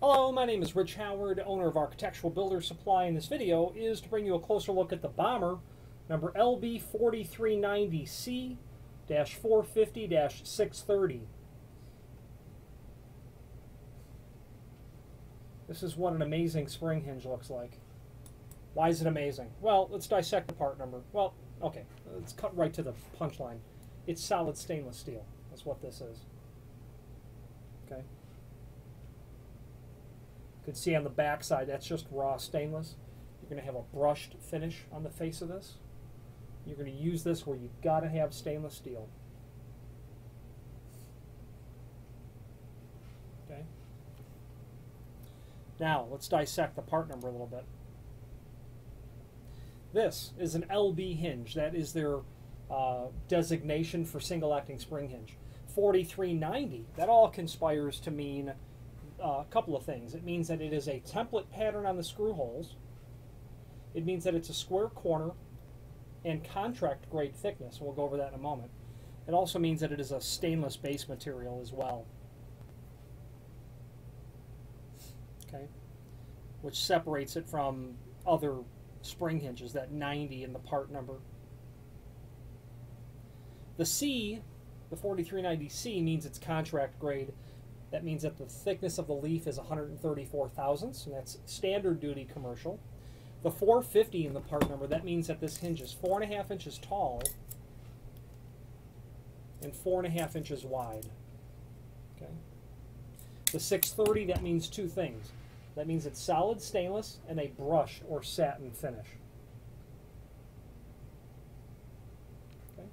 Hello, my name is Rich Howard, owner of Architectural Builder Supply, and this video is to bring you a closer look at the Bommer number LB4390C-450-630. This is what an amazing spring hinge looks like. Why is it amazing? Well, let's dissect the part number. Well, okay, let's cut right to the punchline. It's solid stainless steel. That's what this is. Okay. You can see on the back side, that's just raw stainless. You're going to have a brushed finish on the face of this. You're going to use this where you've got to have stainless steel. Okay. Now, let's dissect the part number a little bit. This is an LB hinge. That is their designation for single-acting spring hinge. 4390, that all conspires to mean a couple of things. It means that it is a template pattern on the screw holes. It means that it's a square corner and contract grade thickness. We'll go over that in a moment. It also means that it is a stainless base material as well. Okay, which separates it from other spring hinges, that 90 in the part number. The C, the 4390C, means it's contract grade. That means that the thickness of the leaf is 134 thousandths, and that's standard duty commercial. The 450 in the part number, that means that this hinge is 4.5 inches tall and 4.5 inches wide. Okay. The 630, that means two things. That means it's solid stainless and a brushed or satin finish. Okay.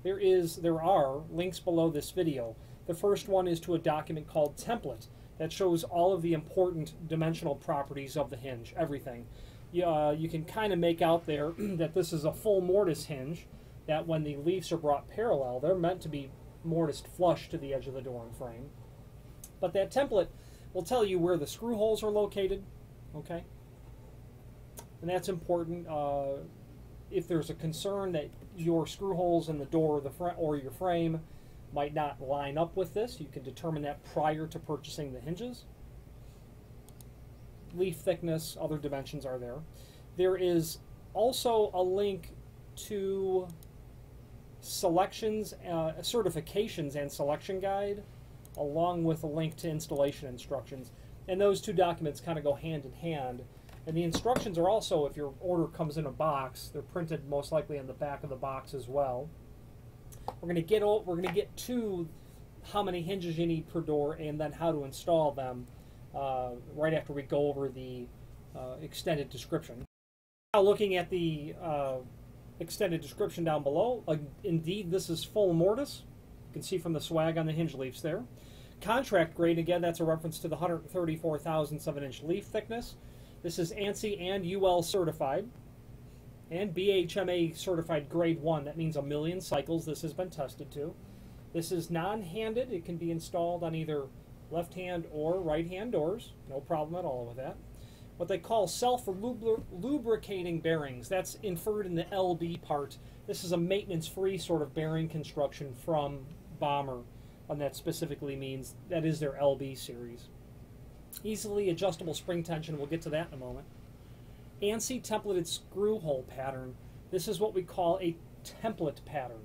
There are links below this video. The first one is to a document called Template that shows all of the important dimensional properties of the hinge, everything. You can kind of make out there that this is a full mortise hinge, that when the leaves are brought parallel, they're meant to be mortised flush to the edge of the door and frame. But that template will tell you where the screw holes are located, okay? And that's important. If there's a concern that your screw holes in the door or your frame might not line up with this, you can determine that prior to purchasing the hinges. Leaf thickness, other dimensions are there. There is also a link to selections, certifications and selection guide, along with a link to installation instructions. And those two documents kind of go hand in hand. And the instructions are also, if your order comes in a box, they're printed most likely on the back of the box as well. We're going to get to how many hinges you need per door and then how to install them right after we go over the extended description. Now, looking at the extended description down below, indeed this is full mortise. You can see from the swag on the hinge leaves there. Contract grade, again, that's a reference to the 134 thousandths of an inch leaf thickness. This is ANSI and UL certified. And BHMA certified grade 1. That means 1,000,000 cycles this has been tested to. This is non-handed. It can be installed on either left-hand or right-hand doors. No problem at all with that. What they call self-lubricating bearings. That's inferred in the LB part. This is a maintenance-free sort of bearing construction from Bommer, and that specifically means that is their LB series. Easily adjustable spring tension. We'll get to that in a moment. ANSI templated screw hole pattern. This is what we call a template pattern.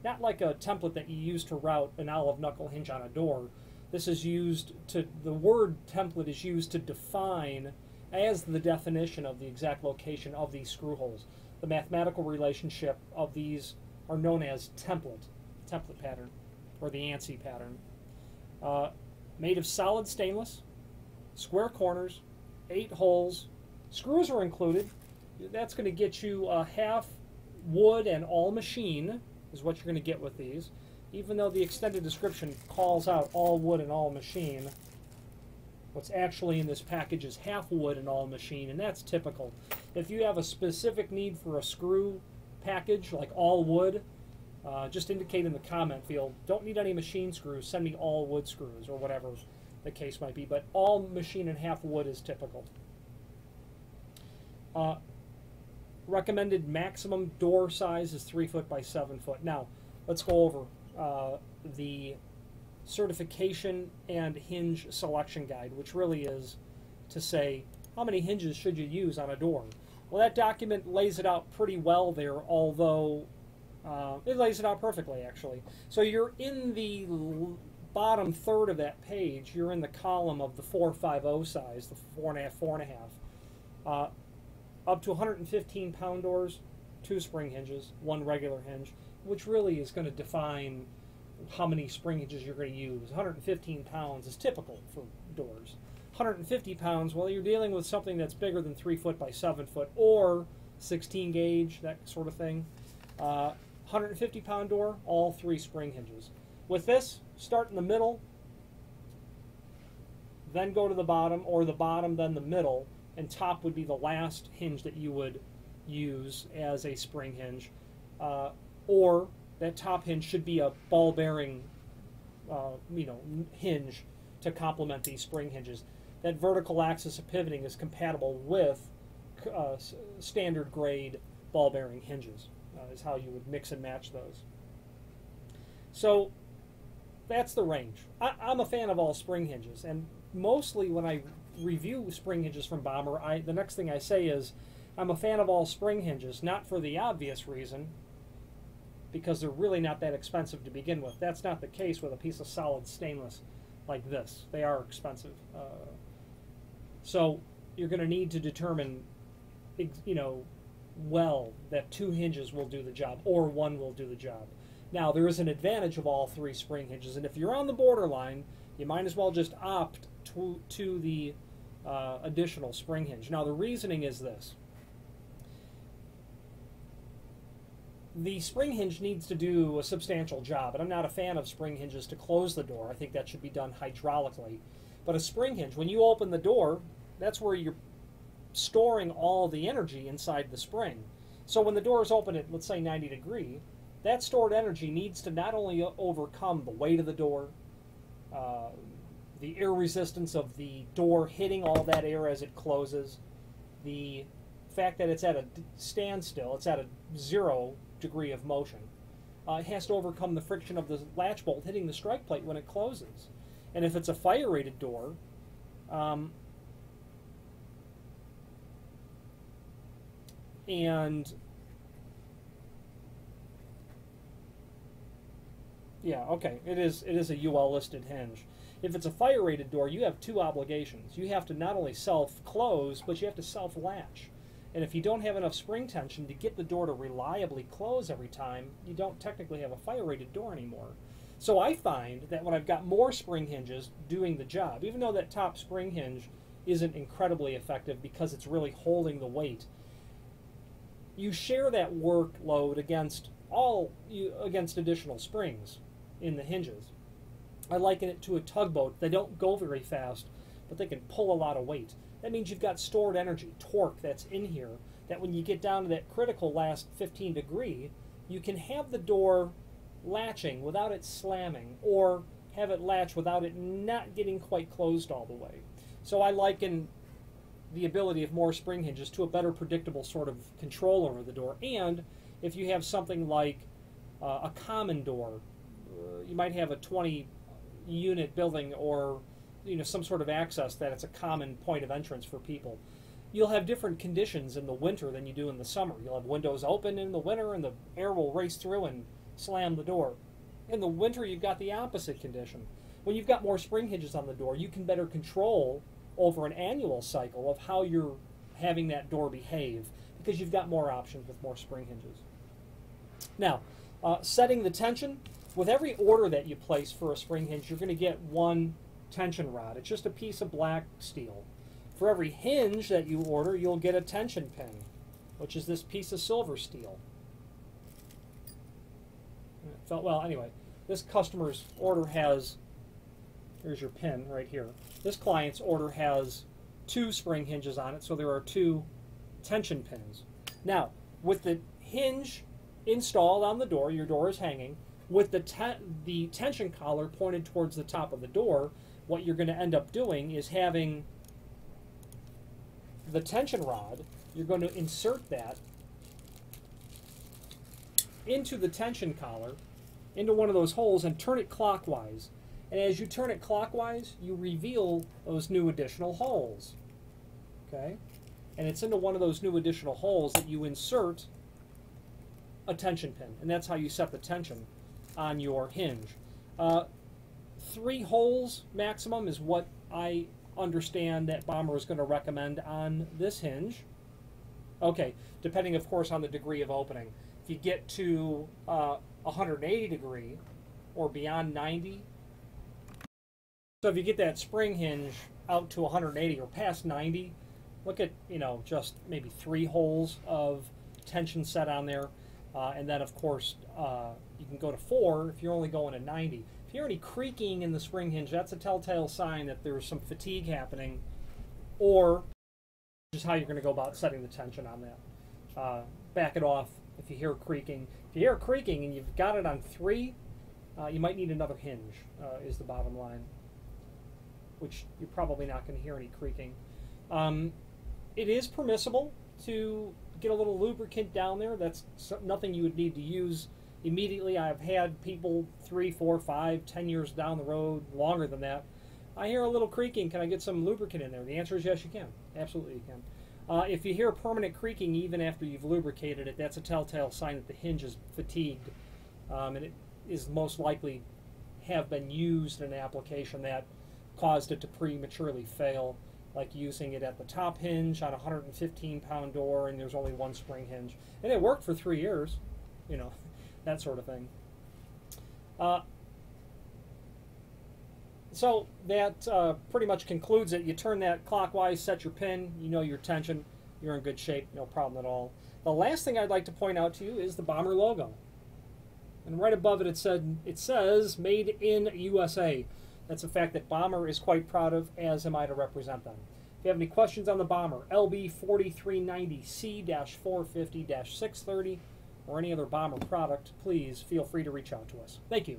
Not like a template that you use to route an olive knuckle hinge on a door. This is used to, the word template is used to define as the definition of the exact location of these screw holes. The mathematical relationship of these are known as template pattern, or the ANSI pattern. Made of solid stainless, square corners, 8 holes. Screws are included. That's going to get you half wood and all machine is what you're going to get with these. Even though the extended description calls out all wood and all machine, what's actually in this package is half wood and all machine, and that's typical. If you have a specific need for a screw package, like all wood, just indicate in the comment field, don't need any machine screws, send me all wood screws, or whatever the case might be. But all machine and half wood is typical. Recommended maximum door size is 3 foot by 7 foot. Now, let's go over the certification and hinge selection guide, which really is to say how many hinges should you use on a door. Well, that document lays it out pretty well there, although it lays it out perfectly, actually. So you're in the bottom third of that page. You're in the column of the 450 size, the 4.5, 4.5. Up to 115 pound doors, 2 spring hinges, 1 regular hinge, which really is going to define how many spring hinges you're going to use. 115 pounds is typical for doors. 150 pounds, well, you're dealing with something that's bigger than 3 foot by 7 foot or 16 gauge, that sort of thing. 150 pound door, all 3 spring hinges. With this, start in the middle, then go to the bottom, or the bottom, then the middle, and top would be the last hinge that you would use as a spring hinge. Or that top hinge should be a ball bearing hinge to complement these spring hinges. That vertical axis of pivoting is compatible with standard grade ball bearing hinges, is how you would mix and match those. So that's the range. I'm a fan of all spring hinges, and mostly when I review spring hinges from Bommer, the next thing I say is I'm a fan of all spring hinges, not for the obvious reason, because they're really not that expensive to begin with. That's not the case with a piece of solid stainless like this. They are expensive. So you're going to need to determine, well, that 2 hinges will do the job or 1 will do the job. Now, there is an advantage of all 3 spring hinges, and if you're on the borderline, you might as well just opt to the additional spring hinge. Now, the reasoning is this. The spring hinge needs to do a substantial job, and I'm not a fan of spring hinges to close the door. I think that should be done hydraulically. But a spring hinge, when you open the door, that's where you're storing all the energy inside the spring. So when the door is open at, let's say, 90 degrees, that stored energy needs to not only overcome the weight of the door, the air resistance of the door hitting all that air as it closes, the fact that it's at a standstill, it's at a 0 degree of motion. It has to overcome the friction of the latch bolt hitting the strike plate when it closes. And if it's a fire-rated door, it is a UL listed hinge. If it's a fire-rated door, you have 2 obligations. You have to not only self-close, but you have to self-latch. And if you don't have enough spring tension to get the door to reliably close every time, you don't technically have a fire-rated door anymore. So I find that when I've got more spring hinges doing the job, even though that top spring hinge isn't incredibly effective because it's really holding the weight, you share that workload against additional springs in the hinges. I liken it to a tugboat. They don't go very fast, but they can pull a lot of weight. That means you've got stored energy, torque that's in here, that when you get down to that critical last 15 degrees, you can have the door latching without it slamming, or have it latch without it not getting quite closed all the way. So I liken the ability of more spring hinges to a better predictable sort of control over the door. And if you have something like a common door, you might have a 20-unit building, or some sort of access that it's a common point of entrance for people. You'll have different conditions in the winter than you do in the summer. You'll have windows open in the winter and the air will race through and slam the door. In the winter, you've got the opposite condition. When you've got more spring hinges on the door, you can better control over an annual cycle of how you're having that door behave, because you've got more options with more spring hinges. Now, setting the tension. With every order that you place for a spring hinge, you're going to get 1 tension rod. It's just a piece of black steel. For every hinge that you order, you'll get a tension pin, which is this piece of silver steel. Well, anyway, this customer's order has, here's your pin right here. This client's order has 2 spring hinges on it, so there are 2 tension pins. Now, with the hinge installed on the door, your door is hanging, with the tension collar pointed towards the top of the door, what you're going to end up doing is having the tension rod. You're going to insert that into the tension collar, into one of those holes, and turn it clockwise. And as you turn it clockwise, you reveal those new additional holes. Okay? And it's into one of those new additional holes that you insert a tension pin. And that's how you set the tension on your hinge. 3 holes maximum is what I understand that Bommer is going to recommend on this hinge. Okay, depending of course on the degree of opening. If you get to 180 degree or beyond 90, so if you get that spring hinge out to 180 or past 90, look at, you know, just maybe 3 holes of tension set on there. And then of course you can go to 4 if you're only going to 90. If you hear any creaking in the spring hinge, that's a telltale sign that there's some fatigue happening, or just how you're going to go about setting the tension on that. Back it off if you hear creaking. If you hear creaking and you've got it on 3, you might need another hinge, is the bottom line, which you're probably not going to hear any creaking. It is permissible to get a little lubricant down there. That's nothing you would need to use immediately. I've had people 3, 4, 5, 10 years down the road, longer than that. I hear a little creaking. Can I get some lubricant in there? The answer is yes, you can. Absolutely you can. If you hear permanent creaking even after you've lubricated it, that's a telltale sign that the hinge is fatigued. And it is most likely have been used in an application that caused it to prematurely fail, like using it at the top hinge on a 115-pound door and there's only 1 spring hinge. And it worked for 3 years, you know, that sort of thing. So that pretty much concludes it. You turn that clockwise, set your pin, you know your tension, you're in good shape, no problem at all. The last thing I'd like to point out to you is the Bommer logo. And right above it, it says Made in USA. That's a fact that Bommer is quite proud of, as am I to represent them. If you have any questions on the Bommer LB4390C-450-630 or any other Bommer product, please feel free to reach out to us. Thank you.